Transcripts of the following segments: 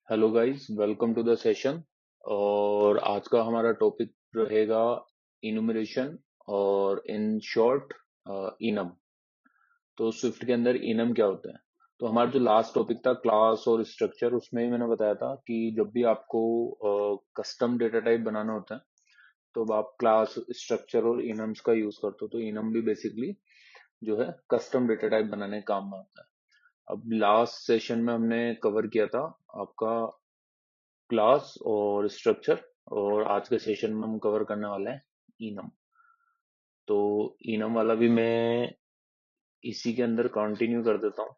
Hello guys, welcome to the session. और आज का हमारा टॉपिक रहेगा इनुमरेशन और इन शॉर्ट इनम। तो स्विफ्ट के अंदर इनम क्या होता है? तो हमारा जो लास्ट टॉपिक था क्लास और स्ट्रक्चर, उसमें ही मैंने बताया था कि जब भी आपको कस्टम डेटा टाइप बनाना होता है तो अब आप क्लास स्ट्रक्चर और इनम्स का यूज करते हो। तो इनम भी बेसिकली जो है कस्टम डेटा टाइप बनाने के काम में आता है। अब लास्ट सेशन में हमने कवर किया था आपका क्लास और स्ट्रक्चर, और आज के सेशन में हम कवर करने वाले हैं इनम। तो इनम वाला भी मैं इसी के अंदर कंटिन्यू कर देता हूँ।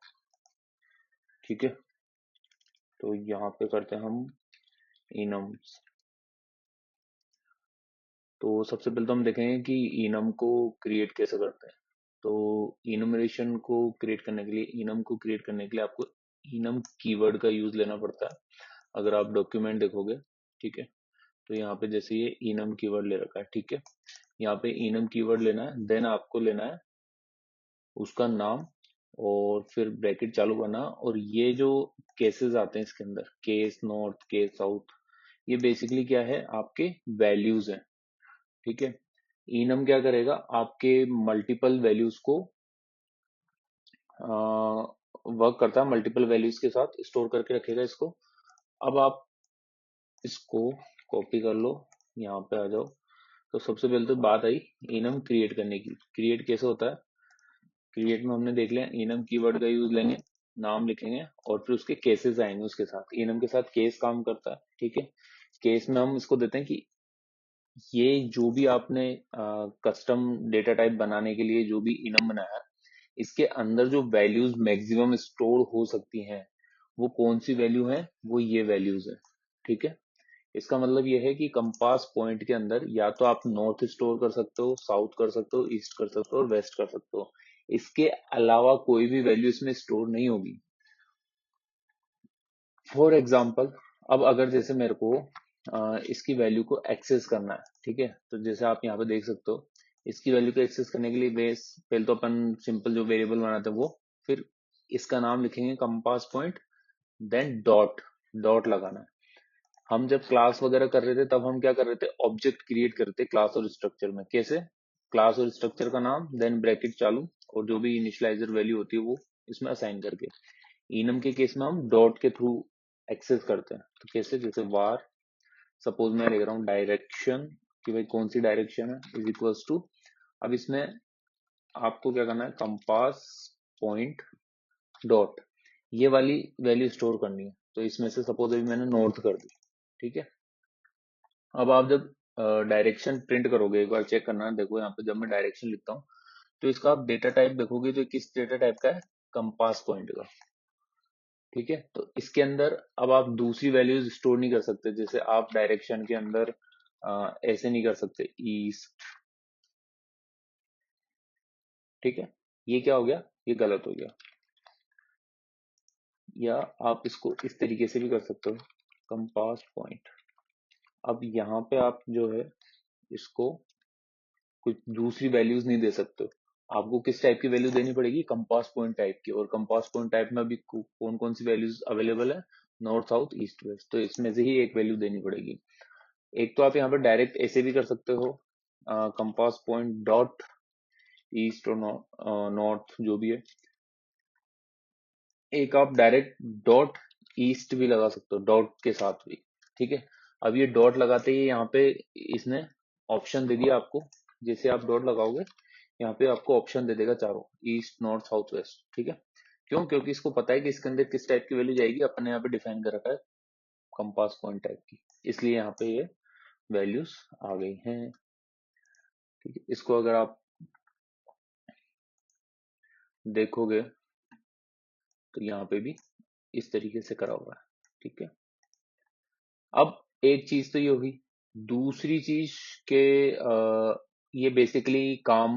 ठीक है, तो यहाँ पे करते हैं हम इनम। तो सबसे पहले तो हम देखेंगे कि इनम को क्रिएट कैसे करते हैं। तो इनमरेशन को क्रिएट करने के लिए, इनम को क्रिएट करने के लिए आपको इनम कीवर्ड का यूज लेना पड़ता है। अगर आप डॉक्यूमेंट देखोगे, ठीक है, तो यहाँ पे जैसे ये इनम कीवर्ड ले रखा है, ठीक है, यहाँ पे इनम कीवर्ड लेना है, देन आपको लेना है उसका नाम, और फिर ब्रैकेट चालू करना। और ये जो केसेस आते हैं इसके अंदर, केस नॉर्थ, केस साउथ, ये बेसिकली क्या है, आपके वैल्यूज हैं। ठीक है, इनम क्या करेगा, आपके मल्टीपल वैल्यूज को वर्क करता है, मल्टीपल वैल्यूज के साथ स्टोर करके रखेगा इसको। अब आप इसको कॉपी कर लो, यहाँ पे आ जाओ। तो सबसे पहले तो बात आई इनम क्रिएट करने की। क्रिएट कैसे होता है? क्रिएट में हमने देख लिया, इनम कीवर्ड का यूज लेंगे, नाम लिखेंगे, और फिर उसके केसेस आएंगे उसके साथ। इनम के साथ केस काम करता है, ठीक है। केस में हम इसको देते हैं कि ये जो भी आपने कस्टम डेटा टाइप बनाने के लिए जो भी इनम बनाया है, इसके अंदर जो वैल्यूज मैक्सिमम स्टोर हो सकती हैं, वो कौन सी वैल्यू है, वो ये वैल्यूज है। ठीक है, इसका मतलब ये है कि कंपास पॉइंट के अंदर या तो आप नॉर्थ स्टोर कर सकते हो, साउथ कर सकते हो, ईस्ट कर सकते हो, और वेस्ट कर सकते हो। इसके अलावा कोई भी वैल्यू इसमें स्टोर नहीं होगी। फॉर एग्जाम्पल, अब अगर जैसे मेरे को इसकी वैल्यू को एक्सेस करना है, ठीक है, तो जैसे आप यहाँ पे देख सकते हो, इसकी वैल्यू को एक्सेस करने के लिए बेस पहले तो अपन सिंपल जो वेरिएबल बनाते हैं वो, फिर इसका नाम लिखेंगे compass point, then dot, dot लगाना है। हम जब क्लास वगैरह कर रहे थे तब हम क्या कर रहे थे, ऑब्जेक्ट क्रिएट करते क्लास और स्ट्रक्चर में। कैसे? क्लास और स्ट्रक्चर का नाम, देन ब्रैकेट चालू, और जो भी इनिशियलाइजर वैल्यू होती है वो इसमें असाइन करके। इनम के केस में हम डॉट के थ्रू एक्सेस करते हैं। तो कैसे? जैसे वार, सपोज मैं लिख रहा हूँ डायरेक्शन, कि भाई कौन सी डायरेक्शन है, इज इक्वल्स टू, अब इसमें आपको क्या करना है, कंपास पॉइंट डॉट, ये वाली वैल्यू स्टोर करनी है। तो इसमें से सपोज अभी मैंने नॉर्थ कर दी, ठीक है। अब आप जब डायरेक्शन प्रिंट करोगे, एक बार चेक करना, देखो यहाँ पे जब मैं डायरेक्शन लिखता हूँ तो इसका आप डेटा टाइप देखोगे तो किस डेटा टाइप का है, कंपास पॉइंट का। ठीक है, तो इसके अंदर अब आप दूसरी वैल्यूज स्टोर नहीं कर सकते। जैसे आप डायरेक्शन के अंदर ऐसे नहीं कर सकते, ईस्ट, ठीक है, ये क्या हो गया, ये गलत हो गया। या आप इसको इस तरीके से भी कर सकते हो, कंपास पॉइंट। अब यहाँ पे आप जो है इसको कुछ दूसरी वैल्यूज नहीं दे सकते हो। आपको किस टाइप की वैल्यू देनी पड़ेगी, कंपास पॉइंट टाइप की। और कंपास पॉइंट टाइप में अभी कौन कौन सी वैल्यूज अवेलेबल है, नॉर्थ, साउथ, ईस्ट, वेस्ट, तो इसमें से ही एक वैल्यू देनी पड़ेगी। एक तो आप यहाँ पर डायरेक्ट ऐसे भी कर सकते हो, कंपास पॉइंट डॉट ईस्ट और नॉर्थ जो भी है। एक आप डायरेक्ट डॉट ईस्ट भी लगा सकते हो, डॉट के साथ भी। ठीक है, अब ये डॉट लगाते ही यहाँ पे इसने ऑप्शन दे दिया आपको। जैसे आप डॉट लगाओगे, यहाँ पे आपको ऑप्शन दे देगा चारों, ईस्ट, नॉर्थ, साउथ, वेस्ट। ठीक है, क्यों? क्योंकि इसको पता है कि इसके अंदर किस टाइप की वैल्यू जाएगी, अपने यहाँ पे डिफाइन कर रखा है कंपास पॉइंट टाइप की, इसलिए यहाँ पे ये वैल्यूज आ गई हैं। ठीक है, इसको अगर आप देखोगे तो यहाँ पे भी इस तरीके से करा हुआ है। ठीक है, अब एक चीज तो ये होगी। दूसरी चीज के ये बेसिकली काम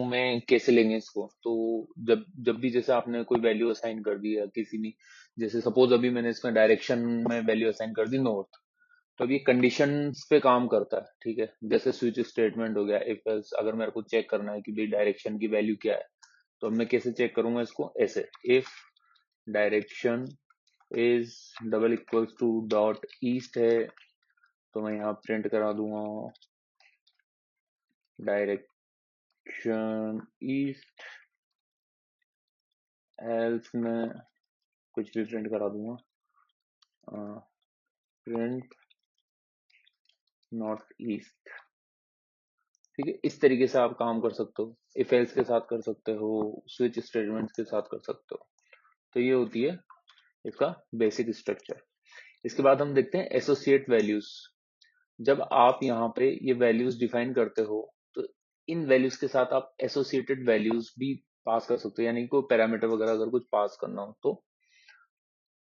में कैसे लेंगे इसको, तो जब जब भी जैसे आपने कोई वैल्यू असाइन कर दी है किसी भी, जैसे सपोज अभी मैंने इसमें डायरेक्शन में वैल्यू असाइन कर दी नॉर्थ, तो अब ये कंडीशंस पे काम करता है। ठीक है, जैसे स्विच स्टेटमेंट हो गया, इफ एल्स, अगर मेरे को चेक करना है कि भाई डायरेक्शन की वैल्यू क्या है, तो अब मैं कैसे चेक करूंगा इसको, ऐसे, if direction is double equals to dot east है, तो मैं यहाँ प्रिंट करा दूंगा डायरेक्शन ईस्ट, एल्स में कुछ भी प्रिंट करा दूंगा, प्रिंट नॉर्थ ईस्ट। ठीक है, इस तरीके से आप काम कर सकते हो, इफ एल्स के साथ कर सकते हो, स्विच स्टेटमेंट्स के साथ कर सकते हो। तो ये होती है इसका बेसिक स्ट्रक्चर। इसके बाद हम देखते हैं एसोसिएट वैल्यूज। जब आप यहाँ पे ये वैल्यूज डिफाइन करते हो तो इन वैल्यूज के साथ आप एसोसिएटेड वैल्यूज भी पास कर सकते हो, यानी कोई पैरामीटर वगैरह अगर कुछ पास करना हो तो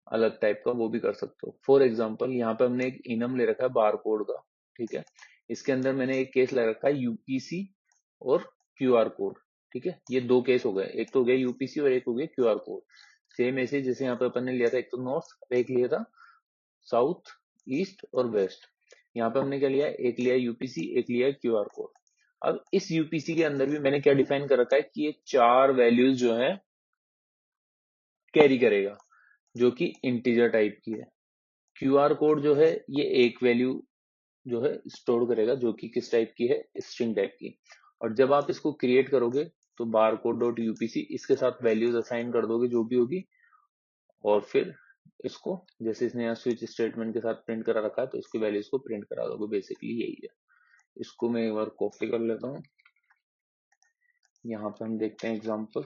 अलग टाइप का वो भी कर सकते हो। फॉर एग्जाम्पल यहाँ पे हमने एक इनम ले रखा है बार कोड का, ठीक है, इसके अंदर मैंने एक केस ले रखा है यूपीसी और क्यूआर कोड। ठीक है, ये दो केस हो गए, एक तो हो गया यूपीसी और एक हो गया क्यूआर कोड। सेम ऐसे जैसे यहाँ पे अपन ने लिया था, एक तो नॉर्थ और एक लिया था साउथ, ईस्ट और वेस्ट। यहाँ पे हमने क्या लिया, एक लिया यूपीसी, एक लिया क्यूआर कोड। अब इस यूपीसी के अंदर भी मैंने क्या डिफाइन कर रखा है कि ये चार वैल्यूज जो है कैरी करेगा, जो कि इंटीजर टाइप की है। क्यूआर कोड जो है ये एक वैल्यू जो है स्टोर करेगा, जो कि किस टाइप की है, स्ट्रिंग टाइप की। और जब आप इसको क्रिएट करोगे तो बार कोड डॉट यूपीसी इसके साथ वैल्यूज असाइन कर दोगे जो भी होगी, और फिर इसको जैसे इसने यहाँ स्विच स्टेटमेंट के साथ प्रिंट करा रखा है तो इसकी वैल्यूज को प्रिंट करा दोगे। बेसिकली यही है। इसको मैं एक बार कॉपी कर लेता हूँ। यहाँ पे हम देखते हैं एग्जाम्पल।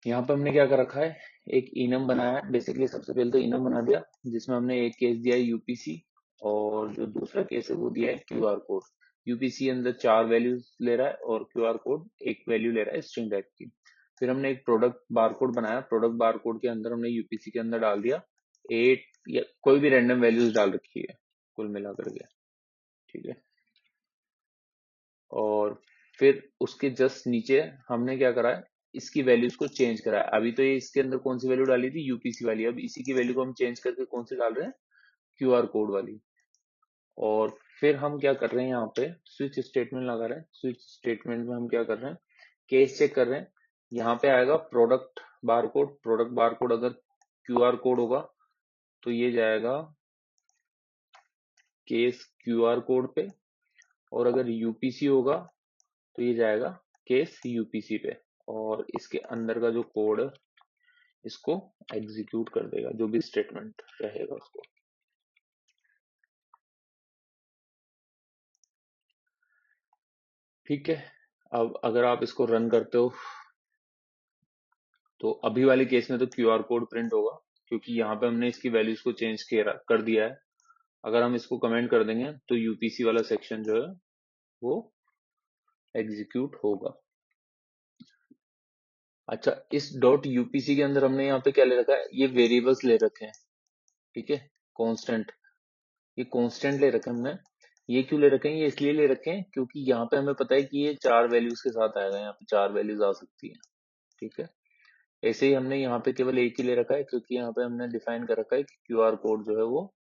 यहाँ पे हमने क्या कर रखा है, एक इनम बनाया है। बेसिकली सबसे पहले तो इनम बना दिया जिसमें हमने एक केस दिया है यूपीसी, और जो दूसरा केस है वो दिया है क्यूआर कोड। यूपीसी अंदर चार वैल्यूज ले रहा है और क्यूआर कोड एक वैल्यू ले रहा है स्ट्रिंग टाइप की। फिर हमने एक प्रोडक्ट बारकोड बनाया, प्रोडक्ट बारकोड के अंदर हमने यूपीसी के अंदर डाल दिया 8 या कोई भी रैंडम वैल्यूज डाल रखी है कुल मिला करके। ठीक है, और फिर उसके जस्ट नीचे हमने क्या करा है, इसकी वैल्यूज को चेंज करा है। अभी तो ये इसके अंदर कौन सी वैल्यू डाली थी, यूपीसी वाली, अब इसी की वैल्यू को हम चेंज करके कौन सी डाल रहे हैं, क्यूआर कोड वाली। और फिर हम क्या कर रहे हैं, यहाँ पे स्विच स्टेटमेंट लगा रहे हैं। स्विच स्टेटमेंट में हम क्या कर रहे हैं, केस चेक कर रहे हैं। यहाँ पे आएगा प्रोडक्ट बारकोड, प्रोडक्ट बारकोड अगर क्यूआर कोड होगा तो ये जाएगा केस क्यूआर कोड पे, और अगर यूपीसी होगा तो ये जाएगा केस यूपीसी पे, और इसके अंदर का जो कोड है इसको एग्जीक्यूट कर देगा, जो भी स्टेटमेंट रहेगा उसको। ठीक है, अब अगर आप इसको रन करते हो तो अभी वाले केस में तो क्यूआर कोड प्रिंट होगा, क्योंकि यहाँ पे हमने इसकी वैल्यूज को चेंज कर दिया है। अगर हम इसको कमेंट कर देंगे तो यूपीसी वाला सेक्शन जो है वो एग्जीक्यूट होगा। अच्छा, इस डॉट यूपीसी के अंदर हमने यहाँ पे क्या ले रखा है, ये वेरिएबल्स ले रखे हैं। ठीक है, कांस्टेंट, ये कांस्टेंट ले रखे हैं हमने। ये क्यों ले रखे हैं, ये इसलिए ले रखे हैं क्योंकि यहाँ पे हमें पता है कि ये चार वैल्यूज के साथ आएगा, यहाँ पे चार वैल्यूज आ सकती है। ठीक है, ऐसे ही हमने यहाँ पे केवल एक ही ले रखा है क्योंकि यहाँ पे हमने डिफाइन कर रखा है कि क्यूआर कोड जो है वो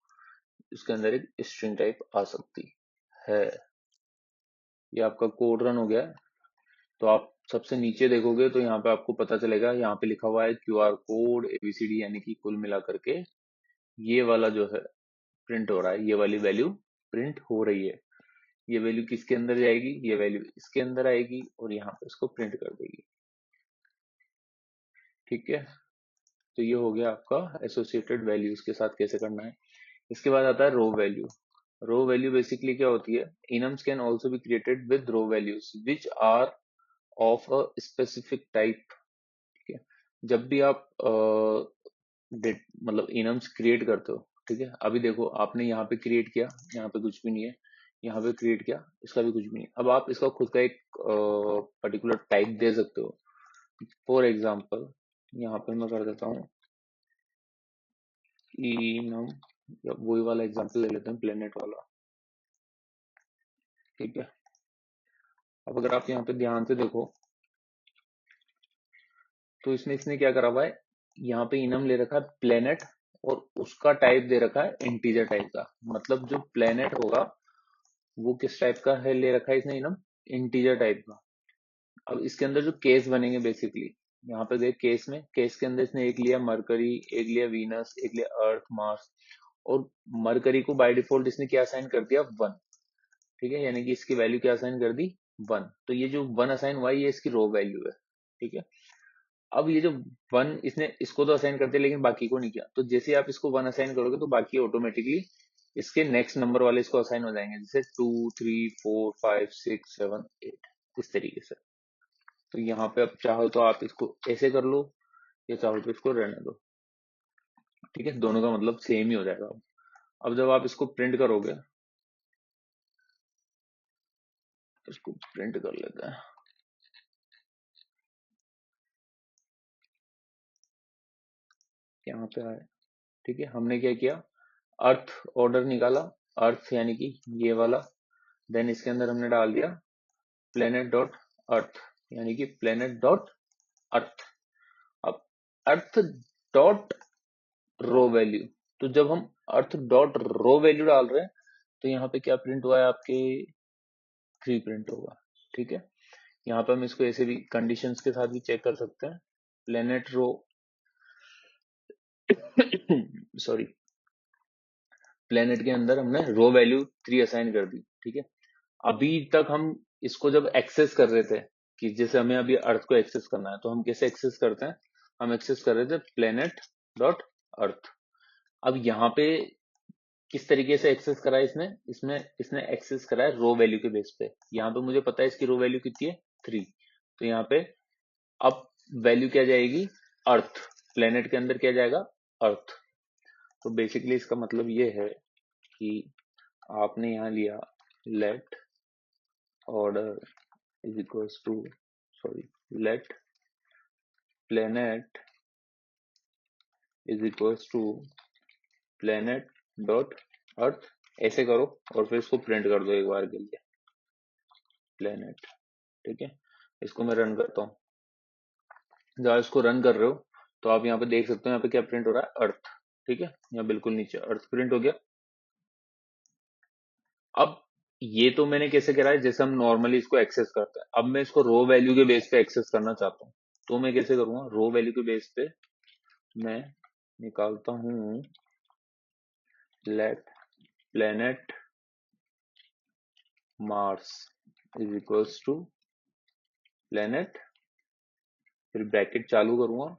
इसके अंदर एक स्ट्रिंग टाइप आ सकती है। ये आपका कोड रन हो गया है। तो आप सबसे नीचे देखोगे तो यहाँ पे आपको पता चलेगा, यहाँ पे लिखा हुआ है क्यूआर कोड एबीसीडी, यानी कि कुल मिला करके ये वाला जो है प्रिंट हो रहा है, ये वाली वैल्यू प्रिंट हो रही है। ये वैल्यू किसके अंदर जाएगी, ये वैल्यू इसके अंदर आएगी और यहाँ पे इसको प्रिंट कर देगी। ठीक है, तो ये हो गया आपका एसोसिएटेड वैल्यूज के साथ कैसे करना है। इसके बाद आता है row value. Row value basically क्या होती है, enums can also be created with row values which are of a specific type. ठीक है, जब भी आप मतलब इनम्स क्रिएट करते हो, ठीक है, अभी देखो आपने यहाँ पे क्रिएट किया, यहाँ पे कुछ भी नहीं है, यहाँ पे क्रिएट किया, इसका भी कुछ भी नहीं। अब आप इसका खुद का एक पर्टिकुलर टाइप दे सकते हो। फॉर एग्जाम्पल यहाँ पे मैं कर देता हूँ इनम, वही वाला एग्जाम्पल ले लेते हैं, प्लेनेट वाला। ठीक है, अब अगर आप यहाँ पे ध्यान से देखो तो इसमें इसने क्या करा हुआ है, यहाँ पे इनम ले रखा है प्लेनेट, और उसका टाइप दे रखा है इंटीजर टाइप का। मतलब जो प्लेनेट होगा वो किस टाइप का है ले रखा है इसने इनम, इंटीजर टाइप का। अब इसके अंदर जो केस बनेंगे बेसिकली, यहाँ पे गए केस में, केस के अंदर इसने एक लिया मरकरी, एक लिया वीनस, एक लिया अर्थ, मार्स, और मरकरी को बाय डिफॉल्ट इसने क्या असाइन कर दिया, 1। ठीक है, यानी कि इसकी वैल्यू क्या असाइन कर दी, 1। तो ये जो 1 असाइन हुआ है, ये इसकी रो वैल्यू है। ठीक है, अब ये जो 1 इसने इसको तो असाइन कर दिया लेकिन बाकी को नहीं किया, तो जैसे ही आप इसको 1 असाइन करोगे तो बाकी ऑटोमेटिकली इसके नेक्स्ट नंबर वाले इसको असाइन हो जाएंगे, जैसे 2 3 4 5 6 7 8, इस तरीके से। तो यहाँ पे अब चाहो तो आप इसको ऐसे कर लो, या चाहो तो इसको रहने दो। ठीक है, दोनों का मतलब सेम ही हो जाएगा। अब जब आप इसको प्रिंट करोगे, इसको प्रिंट कर लेते हैं। यहाँ पे आए, ठीक है, हमने क्या किया, अर्थ ऑर्डर निकाला, अर्थ यानी कि ये वाला, देन इसके अंदर हमने डाल दिया प्लेनेट डॉट अर्थ, यानी कि प्लेनेट डॉट अर्थ। अब अर्थ डॉट रो वैल्यू, तो जब हम अर्थ डॉट रो वैल्यू डाल रहे हैं तो यहाँ पे क्या प्रिंट हुआ है, आपके 3 प्रिंट होगा। ठीक है, यहाँ पे हम इसको ऐसे भी कंडीशंस के साथ भी चेक कर सकते हैं। प्लेनेट रो सॉरी, प्लेनेट के अंदर हमने रो वैल्यू 3 असाइन कर दी। ठीक है, अभी तक हम इसको जब एक्सेस कर रहे थे, कि जैसे हमें अभी अर्थ को एक्सेस करना है, तो हम कैसे एक्सेस करते हैं, हम एक्सेस कर रहे थे प्लेनेट डॉट अर्थ। अब यहाँ पे किस तरीके से एक्सेस करा है इसने, इसमें इसने एक्सेस करा है रो वैल्यू के बेस पे। यहाँ पे मुझे पता है इसकी रो वैल्यू कितनी है, 3। तो यहाँ पे अब वैल्यू क्या जाएगी, अर्थ, प्लेनेट के अंदर क्या जाएगा, अर्थ। तो बेसिकली इसका मतलब ये है कि आपने यहाँ लिया let order is equals to, sorry, let planet is equals to planet dot earth, ऐसे करो और फिर इसको प्रिंट कर दो एक बार के लिए, प्लेनेट। ठीक है, इसको मैं रन करता हूँ। जब आप इसको रन कर रहे हो तो आप यहाँ पे देख सकते हो, यहाँ पे क्या प्रिंट हो रहा है, अर्थ। ठीक है, यहाँ बिल्कुल नीचे अर्थ प्रिंट हो गया। अब ये तो मैंने कैसे करा है, जैसे हम नॉर्मली इसको एक्सेस करते हैं। अब मैं इसको रो वैल्यू के बेस पे एक्सेस करना चाहता हूँ, तो मैं कैसे करूंगा, रो वैल्यू के बेस पे मैं निकालता हूँ let planet Mars is equals to planet, फिर ब्रैकेट चालू करूंगा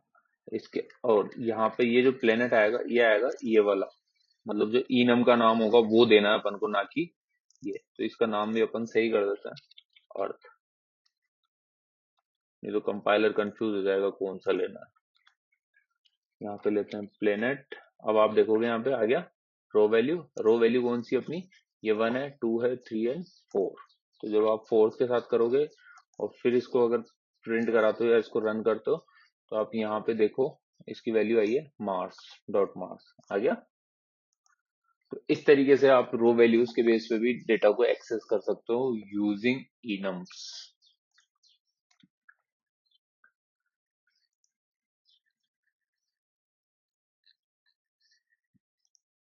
इसके, और यहाँ पे ये जो प्लेनेट आएगा ये आएगा ये वाला, मतलब जो इनम का नाम होगा वो देना है अपन को, ना कि ये। तो इसका नाम भी अपन सही कर देते हैं अर्थ, नहीं तो कंपाइलर कंफ्यूज हो जाएगा कौन सा लेना है। यहाँ पे लेते हैं प्लेनेट। अब आप देखोगे यहाँ पे आ गया रो वैल्यू, रो वैल्यू कौन सी अपनी, ये 1 है, 2 है, 3 है, 4। तो जब आप 4 के साथ करोगे और फिर इसको अगर प्रिंट कराते हो या इसको रन करते हो, तो आप यहाँ पे देखो इसकी वैल्यू आई है मार्स डॉट मार्स, आ गया। तो इस तरीके से आप रो वैल्यूज के बेस पे भी डेटा को एक्सेस कर सकते हो यूजिंग इनम्स।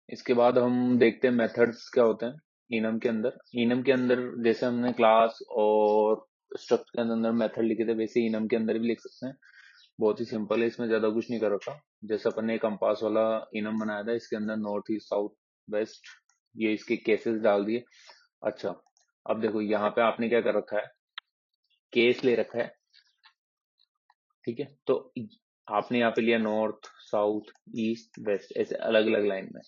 इसके बाद हम देखते हैं मेथड्स क्या होते हैं इनम के अंदर। इनम के अंदर जैसे हमने क्लास और स्ट्रक्चर के अंदर मेथड लिखे थे, वैसे इनम के अंदर भी लिख सकते हैं। बहुत ही सिंपल है, इसमें ज्यादा कुछ नहीं कर रखा। जैसे अपन ने कंपास वाला इनम बनाया था, इसके अंदर नॉर्थ ईस्ट साउथ वेस्ट, ये इसके केसेस डाल दिए। अच्छा, अब देखो यहाँ पे आपने क्या कर रखा है, केस ले रखा है। ठीक है, तो आपने यहाँ पे लिया नॉर्थ साउथ ईस्ट वेस्ट, ऐसे अलग अलग लाइन में।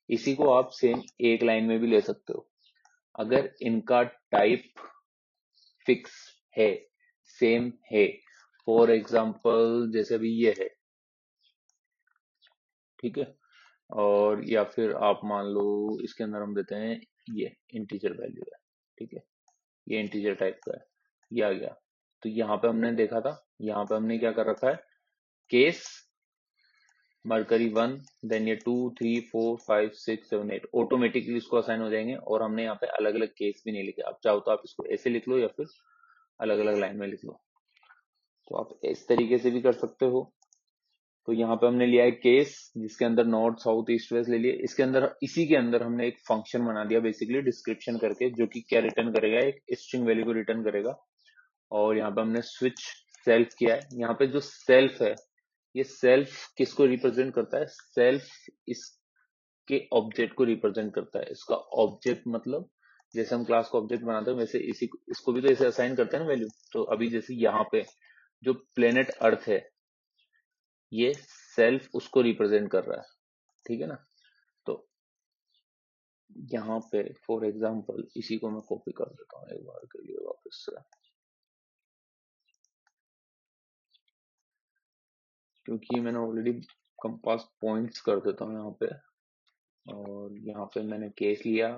इसी को आप सेम एक लाइन में भी ले सकते हो, अगर इनका टाइप फिक्स है, सेम है। फॉर एग्जाम्पल जैसे अभी ये है, ठीक है, और या फिर आप मान लो इसके अंदर हम देते हैं ये इंटीजर वैल्यू है। ठीक है, ये इंटीजर टाइप का है, ये आ गया। तो यहाँ पे हमने देखा था, यहाँ पे हमने क्या कर रखा है, केस मरकरी 1, देन ये 2 3 4 5 6 7 8 ऑटोमेटिकली इसको असाइन हो जाएंगे। और हमने यहाँ पे अलग अलग केस भी नहीं लिखे। आप चाहो तो आप इसको ऐसे लिख लो या फिर अलग अलग लाइन में लिख लो, तो आप इस तरीके से भी कर सकते हो। तो यहाँ पे हमने लिया है केस जिसके अंदर नॉर्थ साउथ ईस्ट वेस्ट ले लिए। इसके अंदर, इसी के अंदर हमने एक फंक्शन बना दिया बेसिकली डिस्क्रिप्शन करके, जो कि क्या रिटर्न करेगा, एक स्ट्रिंग वैल्यू को रिटर्न करेगा। और यहाँ पे हमने स्विच सेल्फ क्या है, यहाँ पे जो सेल्फ है, ये सेल्फ किसको रिप्रेजेंट करता है, सेल्फ इसके ऑब्जेक्ट को रिप्रेजेंट करता है। इसका ऑब्जेक्ट मतलब जैसे हम क्लास को ऑब्जेक्ट बनाते हैं वैसे इसको भी तो ऐसे असाइन करते हैं ना वैल्यू। तो अभी जैसे यहाँ पे जो प्लेनेट अर्थ है, ये सेल्फ उसको रिप्रेजेंट कर रहा है, ठीक है ना। तो यहाँ पे फॉर एग्जाम्पल इसी को मैं कॉपी कर देता हूँ एक बार के लिए वापस से, क्योंकि मैंने ऑलरेडी कंपास पॉइंट्स कर देता हूँ यहाँ पे। और यहाँ पे मैंने केस लिया,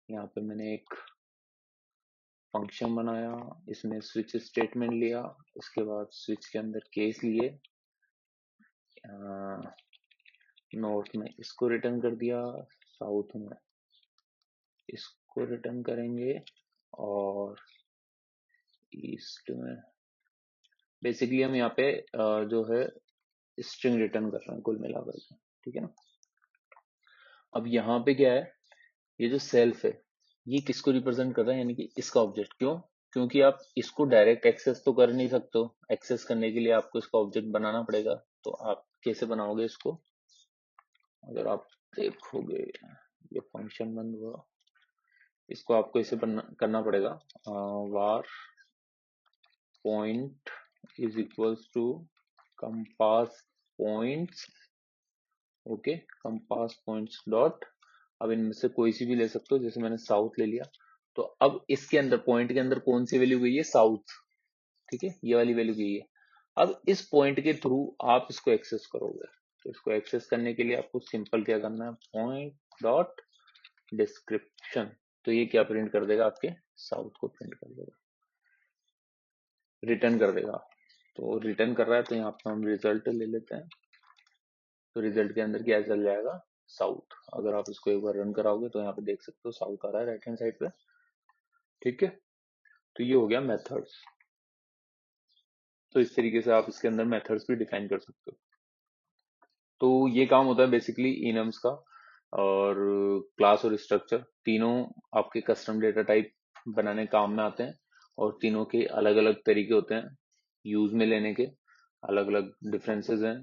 यहाँ पे मैंने एक फंक्शन बनाया, इसमें स्विच स्टेटमेंट लिया, इसके बाद स्विच के अंदर केस लिए, नॉर्थ में इसको रिटर्न कर दिया, साउथ में इसको रिटर्न करेंगे, और ईस्ट में बेसिकली हम यहाँ पे जो है स्ट्रिंग रिटर्न कर रहे हैं कुल मिलाकर के, ठीक है ना। अब यहाँ पे क्या है, ये जो सेल्फ है ये किसको रिप्रेजेंट कर रहा है, यानी कि इसका ऑब्जेक्ट। क्यों? क्योंकि आप इसको डायरेक्ट एक्सेस तो कर नहीं सकते हो, एक्सेस करने के लिए आपको इसका ऑब्जेक्ट बनाना पड़ेगा। तो आप कैसे बनाओगे इसको, अगर आप देखोगे ये फंक्शन बंद हुआ, इसको आपको इसे करना पड़ेगा, var point is equals to compass points, okay, compass points dot, अब इनमें से कोई सी भी ले सकते हो, जैसे मैंने साउथ ले लिया। तो अब इसके अंदर पॉइंट के अंदर कौन सी वैल्यू गई है, साउथ, ठीक है, ये वाली वैल्यू गई है। अब इस पॉइंट के थ्रू आप इसको एक्सेस करोगे, तो इसको एक्सेस करने के लिए आपको सिंपल क्या करना है, पॉइंट डॉट डिस्क्रिप्शन, तो ये क्या प्रिंट कर देगा, आपके साउथ को प्रिंट कर देगा, रिटर्न कर देगा। तो रिटर्न कर रहा है, तो यहाँ पे हम रिजल्ट ले लेते हैं। तो रिजल्ट के अंदर क्या चल जाएगा, साउथ। अगर आप इसको एक बार रन कराओगे तो यहाँ पे देख सकते हो साउथ आ रहा है राइट हैंड साइड पे, ठीक है। तो ये हो गया मेथड्स। तो इस तरीके से आप इसके अंदर मेथड्स भी डिफाइन कर सकते हो। तो ये काम होता है बेसिकली इनम्स का, और क्लास और स्ट्रक्चर तीनों आपके कस्टम डेटा टाइप बनाने काम में आते हैं, और तीनों के अलग अलग तरीके होते हैं यूज में लेने के, अलग अलग डिफरेंसेस हैं।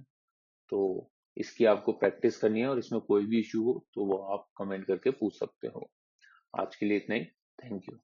तो इसकी आपको प्रैक्टिस करनी है, और इसमें कोई भी इश्यू हो तो वो आप कमेंट करके पूछ सकते हो। आज के लिए इतना ही, थैंक यू।